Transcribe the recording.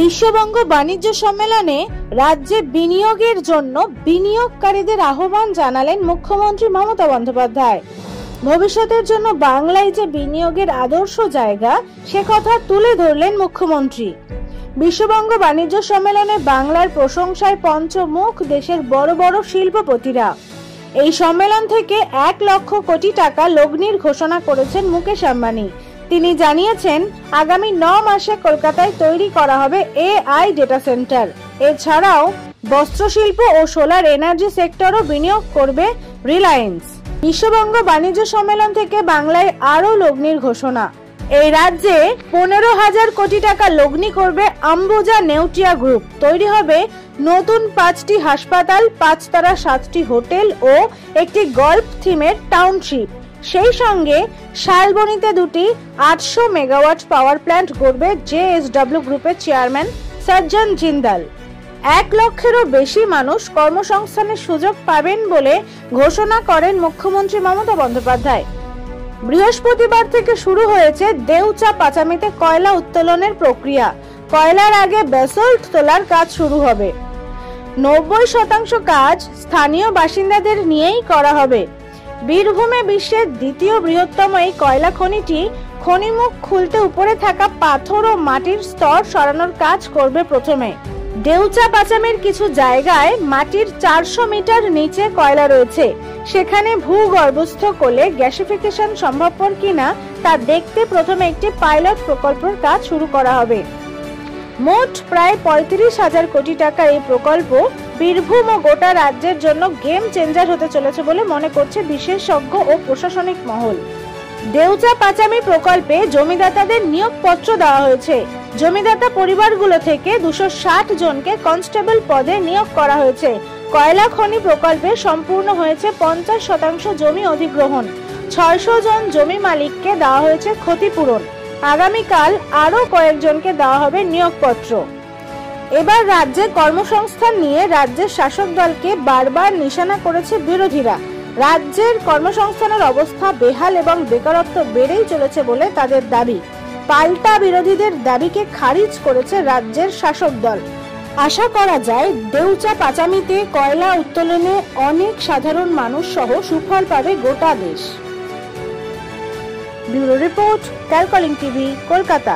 বিশ্ববঙ্গ বাণিজ্য সম্মেলনে রাজ্যে বিনিয়োগের জন্য বিনিয়োগকারীদের আহ্বান জানালেন মুখ্যমন্ত্রী মমতা বন্দ্যোপাধ্যায়। ভবিষ্যতের জন্য বাংলায় যে বিনিয়োগের আদর্শ জায়গা সে কথা তুলে ধরলেন মুখ্যমন্ত্রী। বিশ্ববঙ্গ বাণিজ্য সম্মেলনে বাংলার প্রশংসায় পঞ্চমুখ দেশের বড় বড় শিল্পপতিরা। এই সম্মেলন থেকে 1 লক্ষ কোটি টাকা লগ্নির ঘোষণা করেছেন মুকেশ আম্বানি। তিনি জানিয়েছেন, আগামী 9 মাসে কলকাতায় তৈরি করা হবে AI ডেটা সেন্টার। এছাড়াও বস্ত্রশিল্প ও সোলার এনার্জি সেক্টরও বিনিয়োগ করবে রিলায়েন্স। বিশ্ববঙ্গ বাণিজ্য সম্মেলন থেকে বাংলায় আরও লগ্নির ঘোষণা। এই রাজ্যে 15,000 কোটি টাকা লগ্নি করবে আম্বুজা নেউটিয়া গ্রুপ। তৈরি হবে নতুন 5টি হাসপাতাল, 5 তারা 7টি হোটেল ও একটি গল্ফ থিমের টাউনশিপ। সেই সঙ্গে শালবনীতে 2টি 800 মেগাওয়াট পাওয়ার প্ল্যান্ট গড়বে JSW গ্রুপের চেয়ারম্যান সজ্জন জিন্দাল। 1 লক্ষেরও বেশি মানুষ কর্মসংস্থানের সুযোগ পাবেন বলে ঘোষণা করেন মুখ্যমন্ত্রী মমতা বন্দ্যোপাধ্যায়। বৃহস্পতিবার থেকে শুরু হয়েছে দেউচা পাচামিতে কয়লা উত্তোলনের প্রক্রিয়া। কয়লার আগে ব্যাসল্ট তোলার কাজ শুরু হবে। 90% কাজ স্থানীয় বাসিন্দাদের নিয়েই করা হবে। বীরভূমে বিশ্বের দ্বিতীয় বৃহত্তম এই কয়লা খনিটি খনিমুখ খুলতে উপরে থাকা পাথর ও মাটির স্তর সরানোর কাজ করবে প্রথমে। দেউচা পাচামের কিছু জায়গায় মাটির 400 মিটার নিচে কয়লা রয়েছে। সেখানে ভূগর্ভস্থ কোলে গ্যাসিফিকেশন সম্ভবপর কিনা তা দেখতে প্রথমে একটি পাইলট প্রকল্পের কাজ শুরু করা হবে। মোট প্রায় 35,000 কোটি টাকার এই প্রকল্প বীরভূম ও গোটা রাজ্যের জন্য গেম চেঞ্জার হতে চলেছে বলে মনে করছে বিশেষজ্ঞ ও প্রশাসনিক মহল। দেউচা পাচামি প্রকল্পে জমিদাতাদের নিয়োগপত্র দেওয়া হয়েছে। জমিদাতা পরিবারগুলো থেকে 260 জনকে কনস্টেবল পদে নিয়োগ করা হয়েছে। কয়লা খনি প্রকল্পে সম্পূর্ণ হয়েছে 50% জমি অধিগ্রহণ। 600 জন জমি মালিককে দেওয়া হয়েছে ক্ষতিপূরণ। আগামীকাল আরো কয়েকজনকে দেওয়া হবে নিয়োগপত্র। এবার রাজ্যে কর্মসংস্থান নিয়ে রাজ্যের শাসক দলকে বারবার নিশানা করেছে বিরোধীরা। রাজ্যের কর্মসংস্থানের অবস্থা বেহাল এবং বেকারত্ব বেড়েই চলেছে বলে তাদের দাবি। পাল্টা বিরোধীদের দাবিকে খারিজ করেছে রাজ্যের শাসক দল। আশা করা যায় দেউচা পাচামিতে কয়লা উত্তোলনে অনেক সাধারণ মানুষ সহ সুফল পাবে গোটা দেশ। ব্যুরো রিপোর্ট, ক্যালকলিং টিভি, কলকাতা।